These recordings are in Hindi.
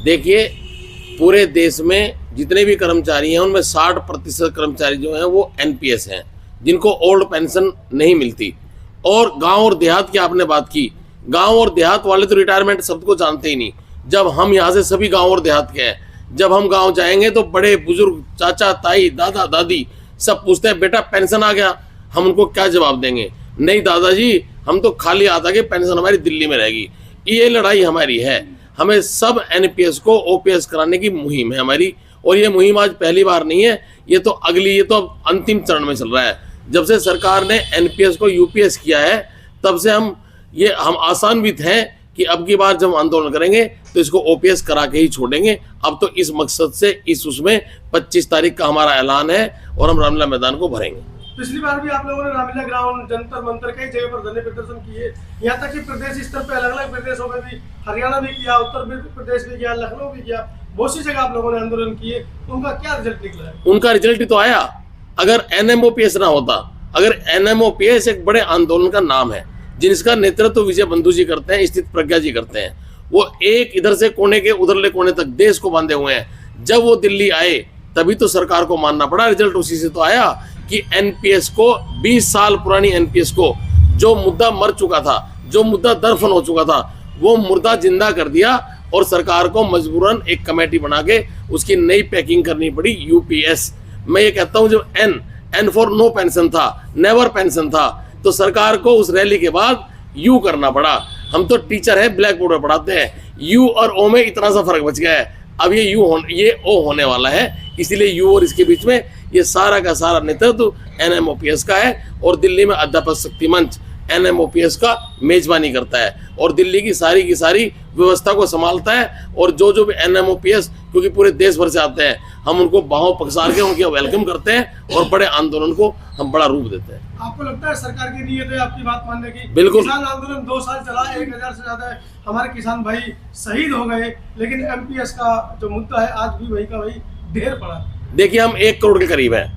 देखिए, पूरे देश में जितने भी कर्मचारी हैं उनमें 60% कर्मचारी जो हैं वो एनपीएस हैं, जिनको ओल्ड पेंशन नहीं मिलती। और गांव और देहात की आपने बात की, गांव और देहात वाले तो रिटायरमेंट शब्द को जानते ही नहीं। जब हम यहाँ से सभी गांव और देहात के हैं, जब हम गांव जाएंगे तो बड़े बुजुर्ग, चाचा ताई, दादा दादी सब पूछते हैं बेटा पेंशन आ गया। हम उनको क्या जवाब देंगे? नहीं दादाजी, हम तो खाली आता कि पेंशन हमारी दिल्ली में रहेगी। ये लड़ाई हमारी है। हमें सब एनपीएस को ओपीएस कराने की मुहिम है हमारी। और ये मुहिम आज पहली बार नहीं है, ये तो अब अंतिम चरण में चल रहा है। जब से सरकार ने एनपीएस को यूपीएस किया है, तब से हम आशान्वित हैं कि अब की बार जब आंदोलन करेंगे तो इसको ओपीएस करा के ही छोड़ेंगे। अब तो इस मकसद से उसमें 25 तारीख का हमारा ऐलान है और हम रामलीला मैदान को भरेंगे। पिछली बार भी आप लोगों ने रामलीला ग्राउंड, जंतर मंतर कई जगह पर धरने प्रदर्शन किए, यहाँ तक कि प्रदेश स्तर पर अलग अलग प्रदेशों में भी, हरियाणा भी किया, उत्तर प्रदेश भी किया, लखनऊ भी किया, बहुत सी जगह आप लोगों ने आंदोलन किए। उनका क्या रिजल्ट निकला है? उनका रिजल्ट ही तो आया। अगर एनएमओपीएस ना होता, अगर एनएमओपीएस एक बड़े आंदोलन का नाम है जिसका नेतृत्व विजय बंधु जी करते हैं, स्थित प्रज्ञा जी करते हैं, वो एक इधर से कोने के उधरले कोने तक देश को बांधे हुए हैं। जब वो दिल्ली आए तभी तो सरकार को मानना पड़ा। रिजल्ट उसी से तो आया कि एनपीएस को, 20 साल पुरानी एनपीएस को, जो मुद्दा मर चुका था, जो मुद्दा दफन हो चुका था, वो मुर्दा जिंदा कर दिया। और सरकार को मजबूरन एक कमेटी बना के उसकी नई पैकिंग करनी पड़ी, यूपीएस। मैं ये कहता हूँ, जब एन फॉर नो पेंशन था, नेवर पेंशन था, तो सरकार को उस रैली के बाद यू करना पड़ा। हम तो टीचर है, ब्लैक बोर्ड पर पढ़ाते हैं, यू और ओ में इतना सा फर्क बच गया है। अब ये ओ होने वाला है, इसीलिए यू और इसके बीच में ये सारा का सारा नेतृत्व एनएमओपीएस का है। और दिल्ली में अध्यापक शक्ति मंच एनएमओपीएस का मेजबानी करता है और दिल्ली की सारी व्यवस्था को संभालता है। और जो भी एनएमओपीएस, क्योंकि पूरे देश भर से आते हैं, हम उनको बाहों पसार के उनके वेलकम करते हैं और बड़े आंदोलन को हम बड़ा रूप देते हैं। आपको लगता है सरकार की नीयत है आपकी बात मानने की? बिल्कुल। किसान आंदोलन 2 साल चला, 1000 से ज्यादा हमारे किसान भाई शहीद हो गए, लेकिन एमपीएस का जो मुद्दा है आज भी वही का वही ढेर पड़ा। देखिए, हम 1 करोड़ के करीब हैं,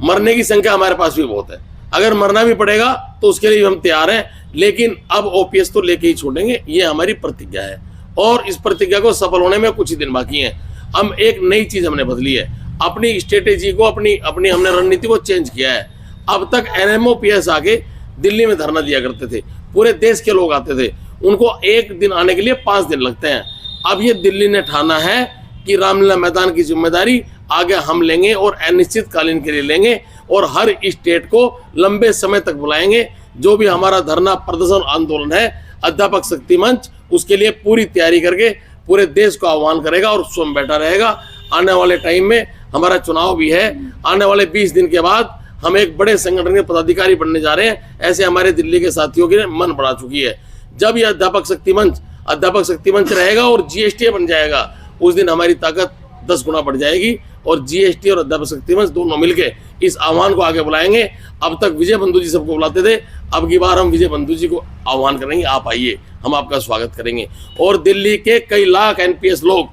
मरने की संख्या हमारे पास भी बहुत है। अगर मरना भी पड़ेगा तो उसके लिए हम तैयार हैं, लेकिन अब ओपीएस तो लेके ही छोड़ेंगे, ये हमारी प्रतिज्ञा है। और इस प्रतिज्ञा को सफल होने में कुछ ही दिन बाकी हैं। हम एक नई चीज हमने बदली है, अपनी स्ट्रेटेजी को, अपनी हमने रणनीति को चेंज किया है। अब तक एनएमओपीएस आके दिल्ली में धरना दिया करते थे, पूरे देश के लोग आते थे, उनको एक दिन आने के लिए 5 दिन लगते हैं। अब ये दिल्ली ने ठाना है कि रामलीला मैदान की जिम्मेदारी आगे हम लेंगे और अनिश्चितकालीन के लिए लेंगे और हर स्टेट को लंबे समय तक बुलाएंगे। जो भी हमारा धरना प्रदर्शन आंदोलन है, अध्यापक शक्ति मंच उसके लिए पूरी तैयारी करके पूरे देश को आह्वान करेगा और स्वयं बैठा रहेगा। आने वाले टाइम में हमारा चुनाव भी है, आने वाले 20 दिन के बाद हम एक बड़े संगठन के पदाधिकारी बनने जा रहे हैं, ऐसे हमारे दिल्ली के साथियों की मन बढ़ा चुकी है। जब यह अध्यापक शक्ति मंच रहेगा और जीएसटी बन जाएगा, उस दिन हमारी ताकत 10 गुना बढ़ जाएगी और जीएसटी और अध्यापक शक्ति मंच दोनों मिलके इस आह्वान को आगे बुलाएंगे। अब तक विजय बंधु जी सबको बुलाते थे, अब की बार हम विजय बंधु जी को आह्वान करेंगे, आप आइए, हम आपका स्वागत करेंगे। और दिल्ली के कई लाख एनपीएस लोग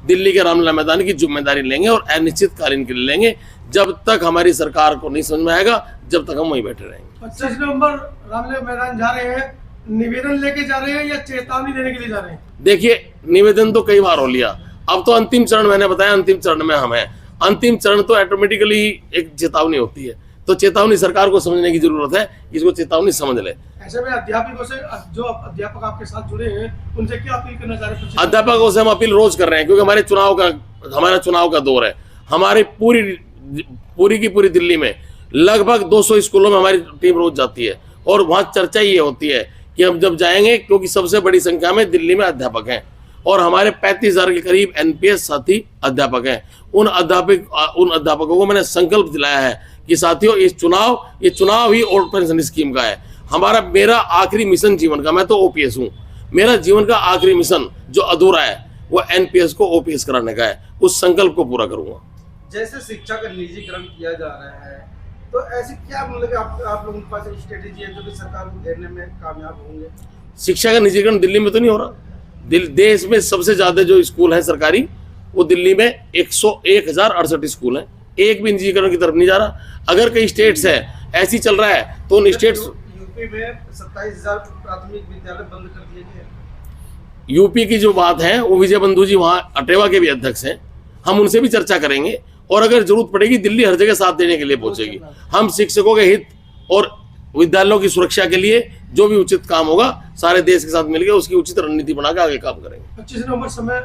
दिल्ली के रामलीला मैदान की जिम्मेदारी लेंगे और अनिश्चितकालीन के लिए लेंगे। जब तक हमारी सरकार को नहीं समझ में आएगा, जब तक हम वहीं बैठे रहेंगे। 25 नवंबर रामलीला मैदान जा रहे हैं, निवेदन लेके जा रहे हैं या चेतावनी देने के लिए जा रहे हैं? देखिए, निवेदन तो कई बार हो लिया, अब तो अंतिम चरण, मैंने बताया अंतिम चरण में हम हैं। अंतिम चरण तो ऑटोमेटिकली एक चेतावनी होती है, तो चेतावनी सरकार को समझने की जरूरत है, इसको चेतावनी समझ ले। ऐसे में अध्यापकों से, जो अध्यापक आपके साथ जुड़े हैं, उनसे क्या अपील करना चाह रहे हैं? अध्यापकों से हम अपील रोज कर रहे हैं, क्योंकि हमारा चुनाव का दौर है। हमारी पूरी की पूरी दिल्ली में लगभग 200 स्कूलों में हमारी टीम रोज जाती है और वहां चर्चा ये होती है कि हम जब जाएंगे, क्योंकि सबसे बड़ी संख्या में दिल्ली में अध्यापक हैं और हमारे 35,000 के करीब एनपीएस साथी अध्यापक हैं। उन अध्यापकों को मैंने संकल्प दिलाया है कि साथियों, ये चुनाव ही ओल्ड पेंशन स्कीम का है। मेरा आखिरी मिशन जीवन का, मैं तो ओपीएस हूँ, मेरा जीवन का आखिरी मिशन जो अधूरा है वो एनपीएस को ओपीएस कराने का है। उस संकल्प को पूरा करूंगा। जैसे शिक्षा का निजीकरण किया जा रहा है, तो ऐसे क्या मतलब आप लोगों के पास स्ट्रेटेजी है जो कि सरकार को घेरने में कामयाब होंगे? शिक्षा का निजीकरण दिल्ली में तो नहीं हो रहा। देश में सबसे ज्यादा जो स्कूल है सरकारी, वो दिल्ली में 101,068 स्कूल हैं, एक भी निजीकरण की तरफ नहीं जा रहा। अगर कई स्टेट्स है ऐसी चल रहा है तो उन स्टेट्स, यूपी में 27,000 प्राथमिक विद्यालय बंद कर दिए गए। यूपी की जो बात है वो विजय बंधु जी वहाँ अटेवा के भी अध्यक्ष हैं, हम उनसे भी चर्चा करेंगे और अगर जरूरत पड़ेगी दिल्ली हर जगह साथ देने के लिए पहुंचेगी। हम शिक्षकों के हित और विद्यालयों की सुरक्षा के लिए जो भी उचित काम होगा सारे देश के साथ मिलकर उसकी उचित रणनीति बनाकर आगे काम करेंगे। 25 नवंबर समय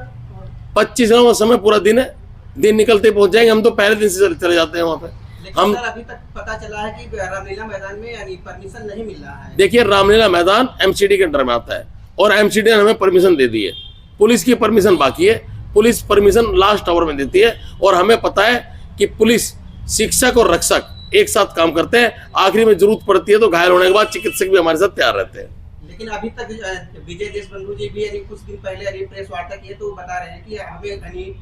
25 नवंबर समय पूरा दिन है, दिन निकलते पहुंच जाएंगे। हम तो पहले दिन से चले जाते हैं वहाँ पे। हम सर अभी तक पता चला है कि रामलीला मैदान में यानी परमिशन नहीं मिल रहा है। देखिए रामलीला मैदान एमसीडी के अंडर में आता है और एमसीडी ने हमें परमिशन दे दी है, पुलिस की परमिशन बाकी है। पुलिस परमिशन लास्ट आवर में देती है और हमें पता है कि पुलिस, शिक्षक और रक्षक एक साथ काम करते हैं। आखिरी में जरूरत पड़ती है तो घायल होने के बाद चिकित्सक भी हमारे साथ तैयार रहते हैं। लेकिन अभी तक विजय देशबंधु जी भी यानी कुछ दिन पहले प्रेस वार्ता किए तो बता रहे हैं कि हमें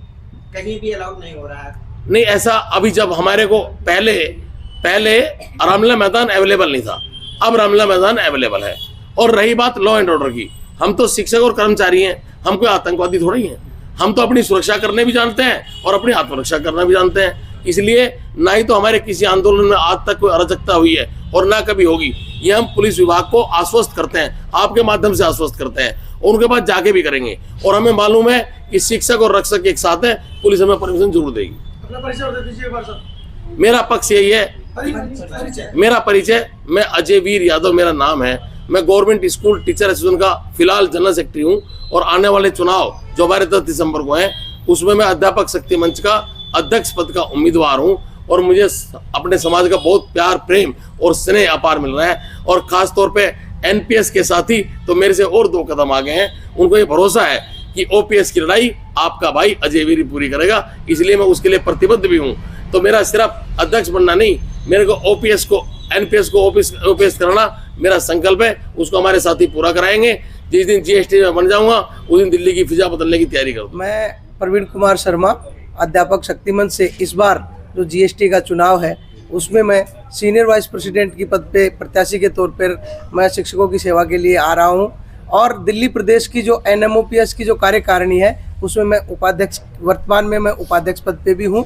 कहीं भी अलाउड नहीं हो रहा है। नहीं ऐसा, अभी जब हमारे को पहले रामलीला मैदान अवेलेबल नहीं था, अब रामलीला मैदान अवेलेबल है। और रही बात लॉ एंड ऑर्डर की, हम तो शिक्षक और कर्मचारी हैं, हम कोई आतंकवादी थोड़ी हैं। हम तो अपनी सुरक्षा करने भी जानते हैं और अपनी आत्मरक्षा करना भी जानते हैं। इसलिए ना ही तो हमारे किसी आंदोलन में आज तक कोई अराजकता हुई है और ना कभी होगी। ये हम पुलिस विभाग को आश्वस्त करते हैं, आपके माध्यम से आश्वस्त करते हैं और उनके पास जाके भी करेंगे। और हमें मालूम है कि शिक्षक और रक्षक एक साथ है, पुलिस हमें परमिशन जरूर देगी। अपना परिचय दे दीजिए एक बार सर। मेरा पक्ष यही है, मेरा परिचय, मैं अजय वीर यादव मेरा नाम है। मैं गवर्नमेंट स्कूल टीचर एसोसिएशन का फिलहाल जनरल सेक्रेटरी हूँ और आने वाले चुनाव जो हमारे 10 दिसंबर को हैं उसमें मैं अध्यापक शक्ति मंच का अध्यक्ष पद का उम्मीदवार हूँ। और मुझे अपने समाज का बहुत प्यार, प्रेम और स्नेह अपार मिल रहा है। और खास तौर पे एनपीएस के साथी तो मेरे से और 2 कदम आगे हैं। उनको ये भरोसा है कि ओपीएस की लड़ाई आपका भाई अजय वीर पूरी करेगा, इसलिए मैं उसके लिए प्रतिबद्ध भी हूँ। तो मेरा सिर्फ अध्यक्ष बनना नहीं, मेरे को ओपीएस को, एनपीएस को ओपीएस कराना मेरा संकल्प है। उसको हमारे साथी पूरा कराएंगे। जिस दिन जीएसटी में बन जाऊंगा उस दिन दिल्ली की फिजा बदलने की तैयारी करूँ। मैं प्रवीण कुमार शर्मा, अध्यापक शक्ति मंच से इस बार जो जीएसटी का चुनाव है उसमें मैं सीनियर वाइस प्रेसिडेंट की पद पे प्रत्याशी के तौर पर मैं शिक्षकों की सेवा के लिए आ रहा हूं। और दिल्ली प्रदेश की जो एनएमओपीएस की जो कार्यकारिणी है उसमें मैं उपाध्यक्ष, वर्तमान में मैं उपाध्यक्ष पद पे भी हूं।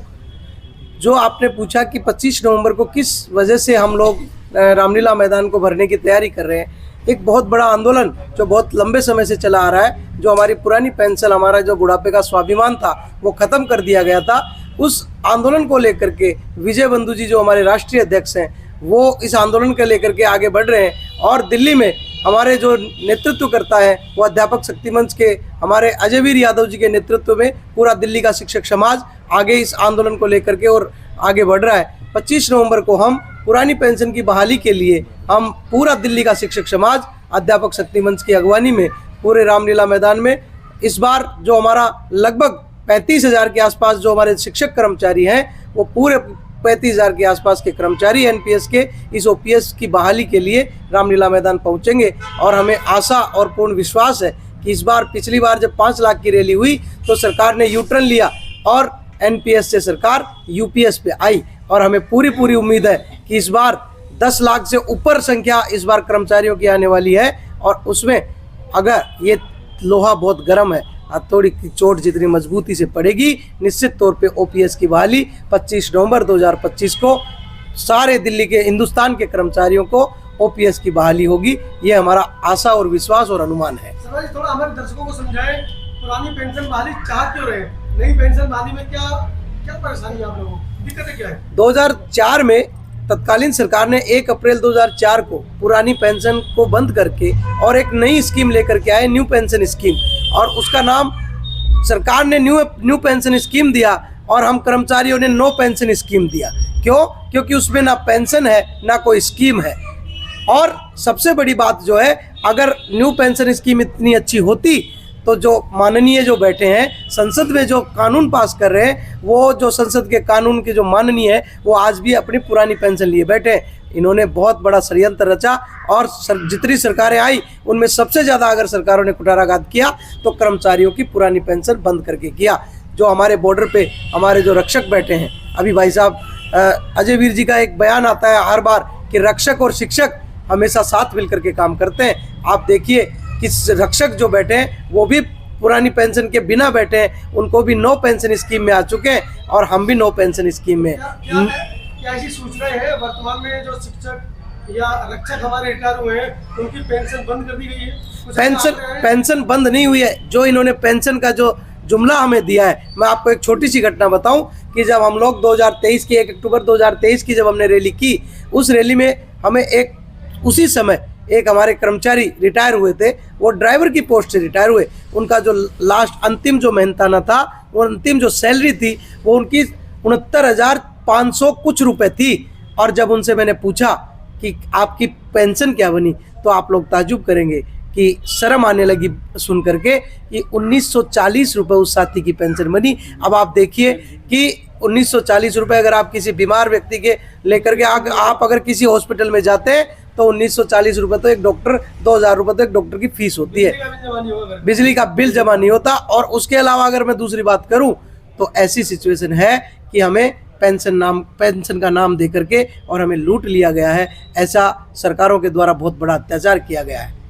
जो आपने पूछा कि 25 नवंबर को किस वजह से हम लोग रामलीला मैदान को भरने की तैयारी कर रहे हैं, एक बहुत बड़ा आंदोलन जो बहुत लंबे समय से चला आ रहा है, जो हमारी पुरानी पेंशन, हमारा जो बुढ़ापे का स्वाभिमान था वो ख़त्म कर दिया गया था। उस आंदोलन को लेकर के विजय बंधु जी जो हमारे राष्ट्रीय अध्यक्ष हैं वो इस आंदोलन को लेकर के आगे बढ़ रहे हैं। और दिल्ली में हमारे जो नेतृत्व करता है वो अध्यापक शक्ति मंच के हमारे अजय वीर यादव जी के नेतृत्व में पूरा दिल्ली का शिक्षक समाज आगे इस आंदोलन को लेकर के और आगे बढ़ रहा है। 25 नवंबर को हम पुरानी पेंशन की बहाली के लिए हम पूरा दिल्ली का शिक्षक समाज अध्यापक शक्ति मंच की अगवानी में पूरे रामलीला मैदान में, इस बार जो हमारा लगभग 35,000 के आसपास जो हमारे शिक्षक कर्मचारी हैं वो पूरे 35,000 के आसपास के कर्मचारी एनपीएस के इस ओपीएस की बहाली के लिए रामलीला मैदान पहुंचेंगे। और हमें आशा और पूर्ण विश्वास है कि इस बार, पिछली बार जब 5 लाख की रैली हुई तो सरकार ने यूटर्न लिया और एनपीएस से सरकार यूपीएस पे आई। और हमें पूरी उम्मीद है कि इस बार 10 लाख से ऊपर संख्या इस बार कर्मचारियों की आने वाली है। और उसमें अगर ये लोहा बहुत गर्म है, हथौड़ी की चोट जितनी मजबूती से पड़ेगी, निश्चित तौर पे ओपीएस की बहाली 25 नवंबर 2025 को सारे दिल्ली के, हिंदुस्तान के कर्मचारियों को ओपीएस की बहाली होगी। ये हमारा आशा और विश्वास और अनुमान है। सर थोड़ा हमारे दर्शकों को समझाएं, पुरानी पेंशन बहाली चाह क्यों रहे हैं? नई पेंशन बहाली में क्या परेशानी है आप लोगों को, दिक्कतें क्या है? 2004 में तत्कालीन सरकार ने 1 अप्रैल 2004 को पुरानी पेंशन को बंद करके और एक नई स्कीम लेकर के आए, न्यू पेंशन स्कीम। और उसका नाम सरकार ने न्यू पेंशन स्कीम दिया और हम कर्मचारियों ने नो पेंशन स्कीम दिया। क्यों? क्योंकि उसमें ना पेंशन है ना कोई स्कीम है। और सबसे बड़ी बात जो है, अगर न्यू पेंशन स्कीम इतनी अच्छी होती तो जो माननीय जो बैठे हैं संसद में जो कानून पास कर रहे हैं, वो जो संसद के कानून के जो माननीय है वो आज भी अपनी पुरानी पेंशन लिए बैठे हैं। इन्होंने बहुत बड़ा षड्यंत्र रचा और जितनी सरकारें आई उनमें सबसे ज़्यादा अगर सरकारों ने कुठाराघात किया तो कर्मचारियों की पुरानी पेंशन बंद करके किया। जो हमारे बॉर्डर पे हमारे जो रक्षक बैठे हैं, अभी भाई साहब अजय वीर जी का एक बयान आता है हर बार कि रक्षक और शिक्षक हमेशा साथ मिल करके काम करते हैं। आप देखिए कि रक्षक जो बैठे हैं वो भी पुरानी पेंशन के बिना बैठे हैं, उनको भी नो पेंशन स्कीम में आ चुके हैं और हम भी नो पेंशन स्कीम में। क्या ऐसी सूचनाएं हैं वर्तमान में जो शिक्षक या रक्षक हमारे रिटायर हुए हैं उनकी पेंशन बंद कर दी गई है? पेंशन बंद नहीं हुई है। जो इन्होंने पेंशन का जो जुमला हमें दिया है, मैं आपको एक छोटी सी घटना बताऊं कि जब हम लोग 2023 की 1 अक्टूबर 2023 की जब हमने रैली की, उस रैली में हमें उसी समय एक हमारे कर्मचारी रिटायर हुए थे, वो ड्राइवर की पोस्ट से रिटायर हुए। उनका जो लास्ट अंतिम जो मेहनताना था, वो अंतिम जो सैलरी थी, वो उनकी 69,500 कुछ रुपए थी। और जब उनसे मैंने पूछा कि आपकी पेंशन क्या बनी, तो आप लोग ताज्जुब करेंगे कि शर्म आने लगी सुन करके कि 1940 रुपये उस साथी की पेंशन बनी। अब आप देखिए कि 1940 रुपये अगर आप किसी बीमार व्यक्ति के लेकर के आप अगर किसी हॉस्पिटल में जाते हैं तो 1940 रुपये तो एक डॉक्टर, 2000 रुपये तो एक डॉक्टर की फीस होती है, बिजली का बिल जमा नहीं होता। और उसके अलावा अगर मैं दूसरी बात करूं तो ऐसी सिचुएशन है कि हमें पेंशन का नाम दे करके और हमें लूट लिया गया है। ऐसा सरकारों के द्वारा बहुत बड़ा अत्याचार किया गया है।